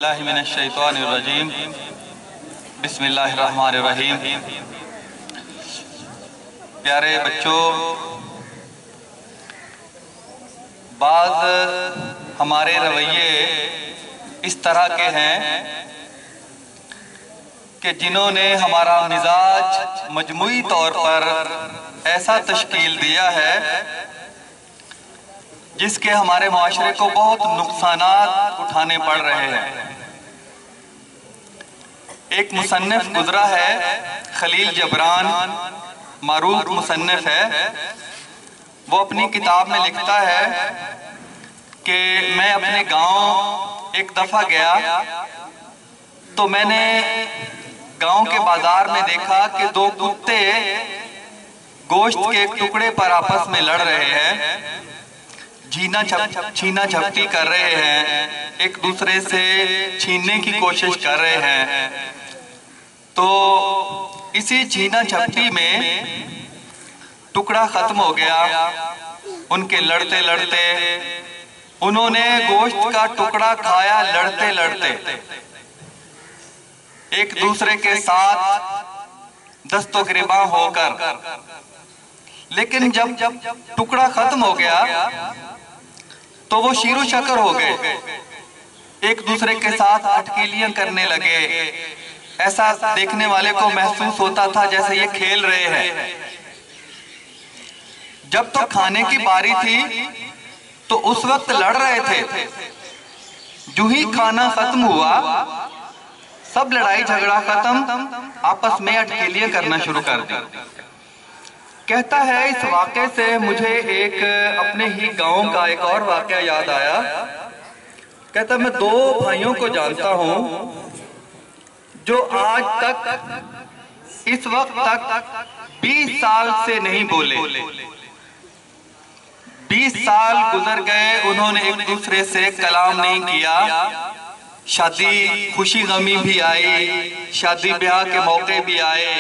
اللہ من الشیطان الرجیم بسم اللہ الرحمن الرحیم۔ پیارے بچوں، بعض ہمارے رویے اس طرح کے ہیں کہ جنہوں نے ہمارا مزاج مجموعی طور پر ایسا تشکیل دیا ہے جس کے ہمارے معاشرے کو بہت نقصانات اٹھانے پڑ رہے ہیں۔ ایک مصنف گزرا ہے، خلیل جبران، معروف مصنف ہے۔ وہ اپنی کتاب میں لکھتا ہے کہ میں اپنے گاؤں ایک دفعہ گیا تو میں نے گاؤں کے بازار میں دیکھا کہ دو کتے گوشت کے ایک ٹکڑے پر آپس میں لڑ رہے ہیں، چھینا جھپٹی کر رہے ہیں، ایک دوسرے سے چھیننے کی کوشش کر رہے ہیں۔ تو اسی چھینا جھپٹی میں ٹکڑا ختم ہو گیا۔ ان کے لڑتے لڑتے انہوں نے گوشت کا ٹکڑا کھایا، لڑتے لڑتے ایک دوسرے کے ساتھ دست و گریباں ہو کر۔ لیکن جب ٹکڑا ختم ہو گیا تو وہ شیر و شکر ہو گئے، ایک دوسرے کے ساتھ اٹکیلیاں کرنے لگے۔ ایسا دیکھنے والے کو محسوس ہوتا تھا جیسے یہ کھیل رہے ہیں۔ جب تو کھانے کی باری تھی تو اس وقت لڑ رہے تھے، جو ہی کھانا ختم ہوا سب لڑائی جھگڑا ختم، آپس میں اٹکیلیاں کرنا شروع کر دی۔ کہتا ہے اس واقعے سے مجھے ایک اپنے ہی گاؤں کا ایک اور واقعہ یاد آیا۔ کہتا میں دو بھائیوں کو جانتا ہوں جو آج تک اس وقت تک 20 سال سے نہیں بولے۔ 20 سال گزر گئے، انہوں نے ایک دوسرے سے کلام نہیں کیا۔ شادی خوشی غمی بھی آئی، شادی بیاہ کے موقع بھی آئے،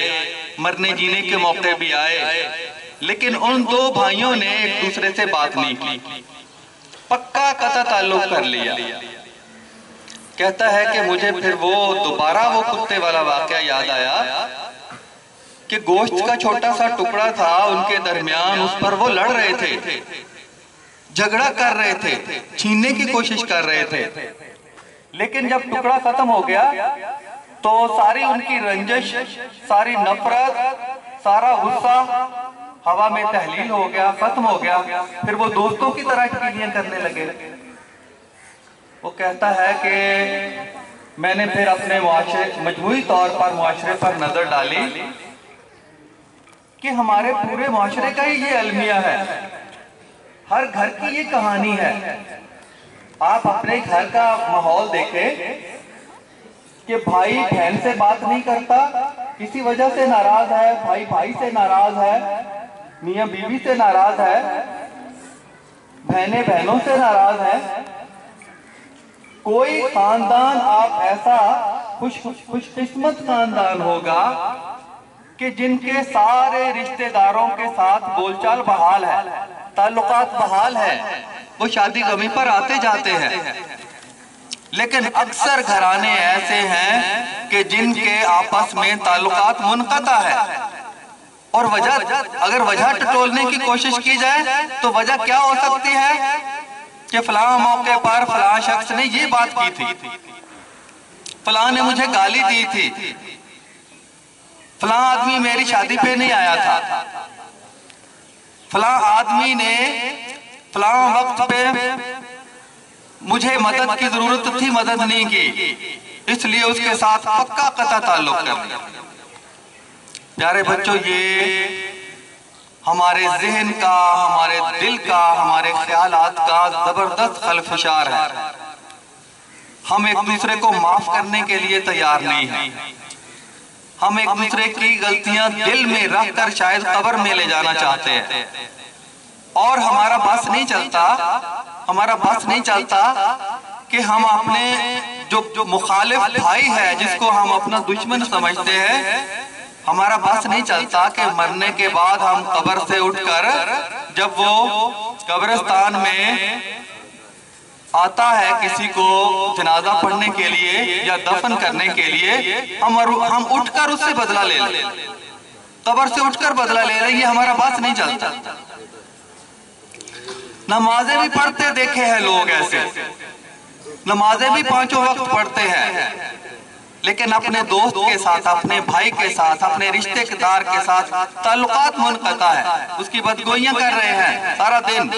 مرنے جینے کے موقع بھی آئے، لیکن ان دو بھائیوں نے ایک دوسرے سے بات نہیں کی، پکا قطع تعلق کر لیا۔ کہتا ہے کہ مجھے پھر دوبارہ وہ کتے والا واقعہ یاد آیا کہ گوشت کا چھوٹا سا ٹکڑا تھا ان کے درمیان، اس پر وہ لڑ رہے تھے، جھگڑا کر رہے تھے، چھیننے کی کوشش کر رہے تھے۔ لیکن جب ٹکڑا ختم ہو گیا تو ساری ان کی رنجش، ساری نفرت، سارا غصہ ہوا میں تحلیل ہو گیا، ختم ہو گیا۔ پھر وہ دوستوں کی طرح اٹکیلیاں کرنے لگے۔ وہ کہتا ہے کہ میں نے پھر اپنے مجموعی طور پر معاشرے پر نظر ڈالی کہ ہمارے پورے معاشرے کا ہی یہ المیہ ہے، ہر گھر کی یہ کہانی ہے۔ آپ اپنے گھر کا ماحول دیکھیں کہ بھائی بہن سے بات نہیں کرتا، کسی وجہ سے ناراض ہے، بھائی بھائی سے ناراض ہے، میاں بیوی سے ناراض ہے، بہنیں بہنوں سے ناراض ہے۔ کوئی خاندان آپ ایسا خوش قسمت خاندان ہوگا کہ جن کے سارے رشتہ داروں کے ساتھ بول چال بحال ہے، تعلقات بحال ہے، وہ شادی غمی پر آتے جاتے ہیں۔ لیکن اکثر گھرانے ایسے ہیں کہ جن کے آپس میں تعلقات منقطع ہے، اور اگر وجہ ٹٹولنے کی کوشش کی جائے تو وجہ کیا ہو سکتی ہے کہ فلاں موقع پر فلاں شخص نے یہ بات کی تھی، فلاں نے مجھے گالی دی تھی، فلاں آدمی میری شادی پہ نہیں آیا تھا، فلاں آدمی نے فلاں وقت پہ مجھے مدد کی ضرورت تھی، مدد نہیں کی، اس لیے اس کے ساتھ پکا قطع تعلق کر دیا۔ پیارے بچوں، یہ ہمارے ذہن کا، ہمارے دل کا، ہمارے خیالات کا زبردست خلفشار ہے۔ ہم ایک دوسرے کو معاف کرنے کے لیے تیار نہیں ہیں۔ ہم ایک دوسرے کی غلطیاں دل میں رکھ کر شاید قبر میں لے جانا چاہتے ہیں، اور ہمارا بس نہیں چلتا کہ ہم اپنے جو مخالف بھائی ہے، جس کو ہم اپنا دشمن سمجھتے ہیں، ہمارا بس نہیں چلتا کہ مرنے کے بعد ہم قبر سے اٹھ کر جب وہ قبرستان میں آتا ہے کسی کو جنازہ پڑھنے کے لیے یا دفن کرنے کے لیے، ہم اٹھ کر اس سے بدلہ لے لیں، قبر سے اٹھ کر بدلہ لے لیں، یہ ہمارا بات نہیں چلتا۔ نمازیں بھی پڑھتے دیکھے ہیں لوگ ایسے، نمازیں بھی 5 وقت پڑھتے ہیں، لیکن اپنے دوست کے ساتھ، اپنے بھائی کے ساتھ، اپنے رشتے دار کے ساتھ تعلقات منقطع ہے، اس کی بدگوئیاں کر رہے ہیں سارا دن،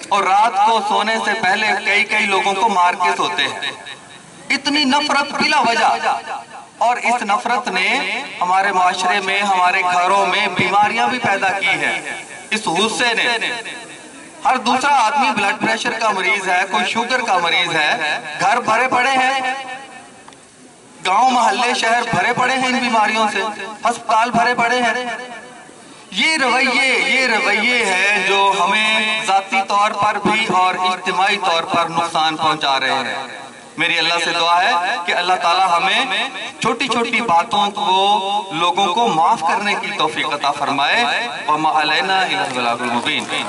اور رات کو سونے سے پہلے کئی لوگوں کو مار کے سوتے ہیں۔ اتنی نفرت بلا وجہ، اور اس نفرت نے ہمارے معاشرے میں، ہمارے گھروں میں بیماریاں بھی پیدا کی ہیں۔ اس غصے نے، ہر دوسرا آدمی بلڈ پریشر کا مریض ہے، کوئی شوگر کا مریض ہے، گھر بھرے پڑے ہیں، گاؤں محلے شہر بھرے پڑے ہیں ان بیماریوں سے، ہسپتال بھرے پڑے ہیں۔ یہ رویے ہیں جو ہمیں ذاتی طور پر بھی اور اجتماعی طور پر نقصان پہنچا رہے ہیں۔ میری اللہ سے دعا ہے کہ اللہ تعالی ہمیں چھوٹی چھوٹی باتوں کو، لوگوں کو معاف کرنے کی توفیق عطا فرمائے۔ وَمَا عَلَيْنَا إِلَّا الْبَلَاغُ الْمُبِينُ۔